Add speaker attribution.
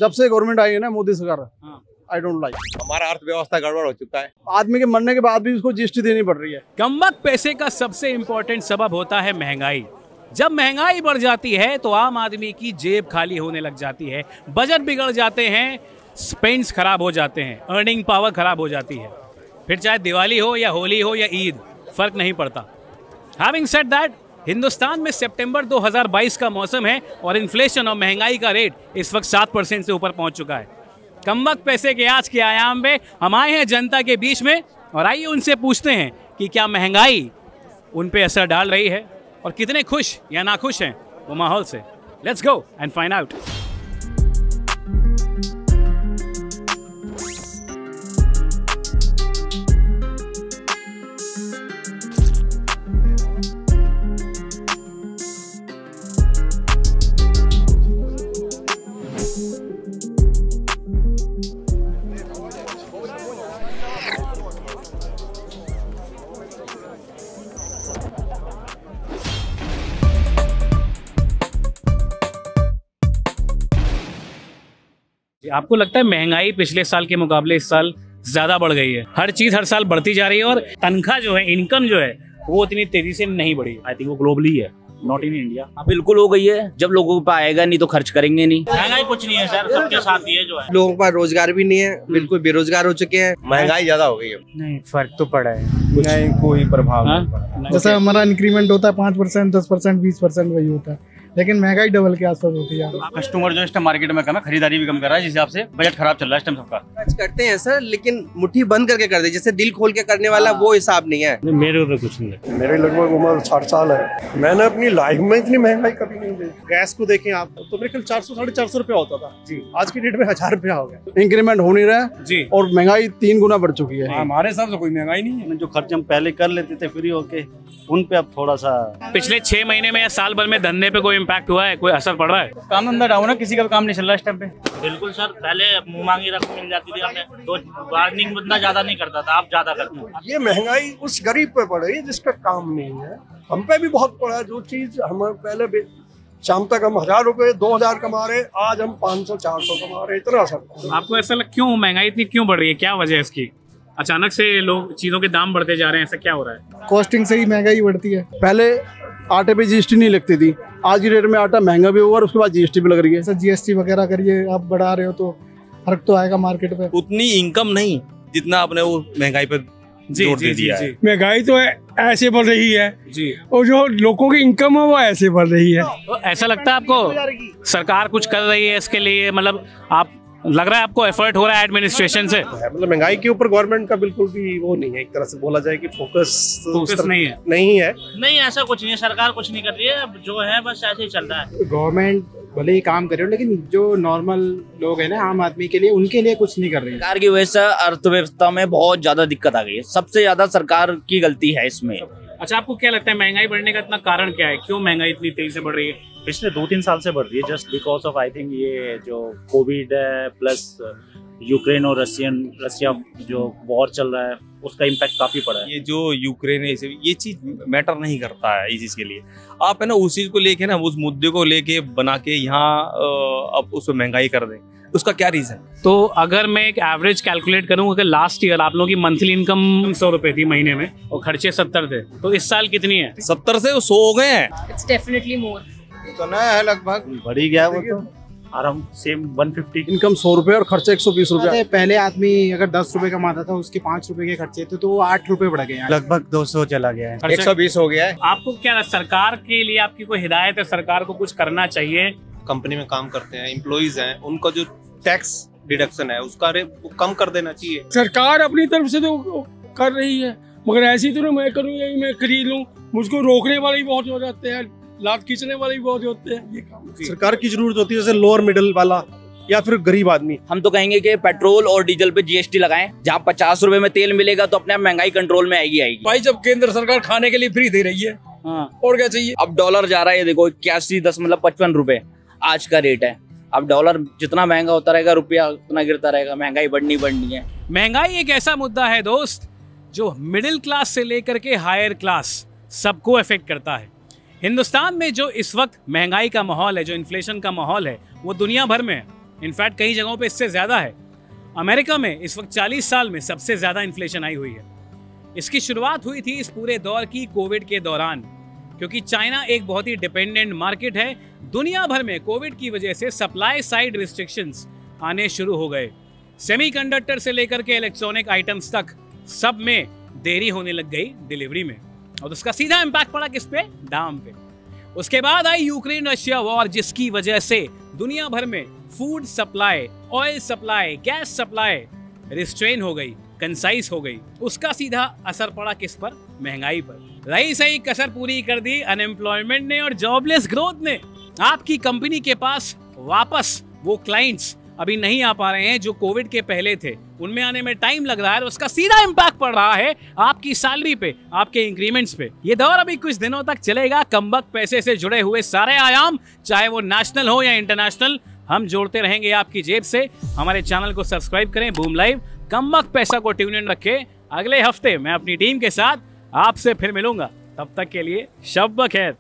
Speaker 1: जब से गवर्नमेंट आई है ना मोदी सरकार, आई डोंट लाइक।
Speaker 2: हमारा अर्थव्यवस्था गड़बड़ हो चुका है।
Speaker 1: आदमी के मरने के बाद भी उसको जीएसटी देनी पड़ रही है।
Speaker 3: कमबख्त पैसे का सबसे इम्पोर्टेंट सबब होता है महंगाई। जब महंगाई बढ़ जाती है तो आम आदमी की जेब खाली होने लग जाती है, बजट बिगड़ जाते हैं, स्पेंड्स खराब हो जाते हैं, अर्निंग पावर खराब हो जाती है। फिर चाहे दिवाली हो या होली हो या ईद, फर्क नहीं पड़ता। हैविंग सेड दैट, हिंदुस्तान में सितंबर 2022 का मौसम है और इन्फ्लेशन और महंगाई का रेट इस वक्त 7% से ऊपर पहुंच चुका है। कमबख्त पैसे के आज के आयाम में हम आए हैं जनता के बीच में और आइए उनसे पूछते हैं कि क्या महंगाई उन पे असर डाल रही है और कितने खुश या नाखुश हैं वो माहौल से। Let's go and find out. आपको लगता है महंगाई पिछले साल के मुकाबले इस साल ज्यादा बढ़ गई है? हर चीज हर साल बढ़ती जा रही है और तनख्वाह जो है, इनकम जो है, वो उतनी तेजी से नहीं बढ़ी।
Speaker 4: आई थिंक वो ग्लोबली है, नॉट इन इंडिया।
Speaker 5: बिल्कुल हो गई है। जब लोगों के पास आएगा नहीं तो खर्च करेंगे नहीं।
Speaker 4: महंगाई कुछ नहीं है सर, सबके साथ ही है जो है।
Speaker 6: लोगों के पास रोजगार भी नहीं है, बिल्कुल बेरोजगार हो चुके हैं।
Speaker 2: महंगाई ज्यादा हो गई है।
Speaker 7: नहीं, फर्क तो पड़ा है, नहीं कोई प्रभाव नहीं पड़ा।
Speaker 1: जैसा हमारा इंक्रीमेंट होता है 5%, 10%, 20% वही होता है, लेकिन महंगाई डबल के आसपास होती है।
Speaker 4: कस्टमर जो इस टाइम मार्केट में कम है, खरीदारी भी कम कर रहा है, जिस हिसाब से बजट खराब चल रहा है इस टाइम सबका।
Speaker 6: खर्च करते हैं सर, लेकिन मुट्ठी बंद करके करते हैं, जैसे दिल खोल के करने वाला वो हिसाब नहीं है।
Speaker 4: मेरे तो कुछ नहीं।
Speaker 8: मेरे लगभग उम्र 60 साल है। मैंने अपनी लाइफ में इतनी महंगाई कभी नहीं देखी। गैस को देखें आप तो मेरे ख्याल 400-450 रुपया होता था जी, आज की डेट में 1000 रुपया हो गया।
Speaker 1: इंक्रीमेंट हो नहीं रहा है
Speaker 3: जी,
Speaker 1: और महंगाई 3 गुना बढ़ चुकी है।
Speaker 4: हमारे हिसाब से कोई महंगाई नहीं है। जो खर्च हम पहले कर लेते थे फ्री होके, उन पे अब थोड़ा सा।
Speaker 3: पिछले 6 महीने में या साल भर में धंधे पे कोई इम्पैक्ट हुआ है, कोई असर पड़ रहा है?
Speaker 4: काम धंधा डाउन है, किसी का भी काम नहीं चल रहा है इस टाइम पे।
Speaker 9: बिल्कुल सर, पहले मुंह मांगी रकम मिल जाती थी, हमने तो बार्गेनिंग बंदा ज्यादा नहीं करता था, आप ज्यादा करते हो।
Speaker 8: ये महंगाई उस गरीब पे पड़ रही है जिसका काम नहीं है। हम पे भी बहुत पड़ा है। जो चीज हम पहले शाम तक हम 1000 रुपए 2000 कमा रहे, आज हम 500-400 कमा रहे, इतना असर।
Speaker 3: आपको ऐसा क्यों महंगाई इतनी क्यों बढ़ रही है? क्या वजह है इसकी? अचानक से लोग चीजों के दाम बढ़ते जा रहे हैं, ऐसा क्या हो रहा है?
Speaker 1: कॉस्टिंग से ही महंगाई बढ़ती है। पहले आटे पे जीएसटी नहीं लगती थी, आज की डेट में आटा महंगा भी हुआ और उसके बाद जीएसटी भी लग रही है। सर जीएसटी वगैरह करिए, आप बढ़ा रहे हो तो फर्क तो आएगा मार्केट पे।
Speaker 2: उतनी इनकम नहीं जितना आपने वो महंगाई पे जोर दे दिया है।
Speaker 7: महंगाई तो ऐसे बढ़ रही है
Speaker 3: जी,
Speaker 7: और जो लोगों की इनकम है वो ऐसे बढ़ रही है।
Speaker 3: तो ऐसा लगता है आपको सरकार कुछ कर रही है इसके लिए? मतलब आप लग रहा है आपको एफर्ट हो रहा है एडमिनिस्ट्रेशन से?
Speaker 8: मतलब महंगाई के ऊपर गवर्नमेंट का बिल्कुल भी वो नहीं है। एक तरह से बोला जाए कि फोकस
Speaker 3: नहीं है।
Speaker 9: नहीं, ऐसा कुछ नहीं है, सरकार कुछ नहीं कर रही है, जो है बस ऐसे ही चल रहा है।
Speaker 7: गवर्नमेंट भले ही काम करे, लेकिन जो नॉर्मल लोग हैं ना, आम आदमी के लिए, उनके लिए कुछ नहीं कर रही है।
Speaker 5: सरकार की वजह से अर्थव्यवस्था में बहुत ज्यादा दिक्कत आ गई है। सबसे ज्यादा सरकार की गलती है इसमें।
Speaker 3: अच्छा, आपको क्या लगता है महंगाई बढ़ने का इतना कारण क्या है? क्यों महंगाई इतनी तेजी से बढ़ रही है?
Speaker 4: पिछले 2-3 साल से बढ़ रही है, just because of I think ये जो कोविड है, प्लस यूक्रेन और रशिया जो वॉर चल रहा है, उसका इम्पैक्ट काफी पड़ा है।
Speaker 2: ये जो यूक्रेन है, ये चीज मैटर नहीं करता है इस चीज के लिए। आप है ना उस चीज को लेके ना, उस मुद्दे को लेके बना के यहाँ अब उसमें महंगाई कर दें, उसका क्या रीजन?
Speaker 3: तो अगर मैं एक एवरेज कैलकुलेट करूँ कि लास्ट ईयर आप लोगों की मंथली इनकम 100 रुपए थी महीने में और खर्चे 70 थे, तो इस साल कितनी है?
Speaker 2: 70 से 100 हो गए हैं।
Speaker 10: It's definitely more.
Speaker 1: तो नया है लगभग
Speaker 4: बढ़ ही गया वो तो अराउंड सेम 150।
Speaker 1: इनकम 100 रुपए और खर्चा 120 रुपए।
Speaker 7: पहले आदमी अगर 10 रुपए कमाता था, उसके 5 रुपए के खर्चे थे, तो वो 8 रुपए बढ़ गए हैं, लगभग 200 चला गया है,
Speaker 2: 120 हो गया है।
Speaker 3: आपको क्या सरकार के लिए आपकी कोई हिदायत है? सरकार को कुछ करना चाहिए?
Speaker 2: कंपनी में काम करते हैं, एम्प्लॉइज हैं, उनका जो टैक्स डिडक्शन है उसका रेट कम कर देना चाहिए।
Speaker 7: सरकार अपनी तरफ से तो कर रही है, मगर ऐसी तो मैं करूँ यही मैं खरीद लूँ, मुझको रोकने वाले भी बहुत हो जाते हैं, लात खींचने वाले भी बहुत होते हैं। ये काम
Speaker 8: सरकार की जरूरत होती है, जैसे लोअर मिडिल वाला या फिर गरीब आदमी। हम
Speaker 5: तो कहेंगे कि पेट्रोल और डीजल पे जीएसटी लगाएं। जहाँ 50 रुपए में तेल मिलेगा तो अपने महंगाई कंट्रोल में आएगी।
Speaker 7: भाई जब केंद्र सरकार खाने के लिए फ्री दे रही है, और क्या चाहिए?
Speaker 5: अब डॉलर जा रहा है, देखो 81.55 रुपए आज का रेट है। अब डॉलर जितना महंगा होता रहेगा, रुपया उतना गिरता रहेगा, महंगाई बढ़नी है।
Speaker 3: महंगाई एक ऐसा मुद्दा है दोस्त जो मिडिल क्लास से लेकर के हायर क्लास सबको अफेक्ट करता है। हिंदुस्तान में जो इस वक्त महंगाई का माहौल है, जो इन्फ्लेशन का माहौल है, वो दुनिया भर में है। इनफैक्ट कई जगहों पे इससे ज़्यादा है। अमेरिका में इस वक्त 40 साल में सबसे ज़्यादा इन्फ्लेशन आई हुई है। इसकी शुरुआत हुई थी इस पूरे दौर की कोविड के दौरान, क्योंकि चाइना एक बहुत ही डिपेंडेंट मार्केट है। दुनिया भर में कोविड की वजह से सप्लाई साइड रिस्ट्रिक्शंस आने शुरू हो गए। सेमीकंडक्टर से लेकर के इलेक्ट्रॉनिक आइटम्स तक सब में देरी होने लग गई डिलीवरी में, और उसका सीधा इम्पैक्ट पड़ा किस पे? दाम पे। उसके बाद आई यूक्रेन रशिया वॉर, जिसकी वजह से दुनिया भर में food supply, oil supply, gas supply restrain हो गई, कंसाइज हो गई। उसका सीधा असर पड़ा किस पर? महंगाई पर। रही सही कसर पूरी कर दी अनएम्प्लॉयमेंट ने और जॉबलेस ग्रोथ ने। आपकी कंपनी के पास वापस वो क्लाइंट्स अभी नहीं आ पा रहे हैं जो कोविड के पहले थे, उनमें आने में टाइम लग रहा है, और उसका सीधा इम्पैक्ट पड़ रहा है आपकी सैलरी पे, आपके इंक्रीमेंट्स पे। ये दौर अभी कुछ दिनों तक चलेगा। कमबख्त पैसे से जुड़े हुए सारे आयाम, चाहे वो नेशनल हो या इंटरनेशनल, हम जोड़ते रहेंगे आपकी जेब से। हमारे चैनल को सब्सक्राइब करें, बूम लाइव। कमबख्त पैसा को ट्यून इन रखें। अगले हफ्ते मैं अपनी टीम के साथ आपसे फिर मिलूंगा। तब तक के लिए शब ब खैर।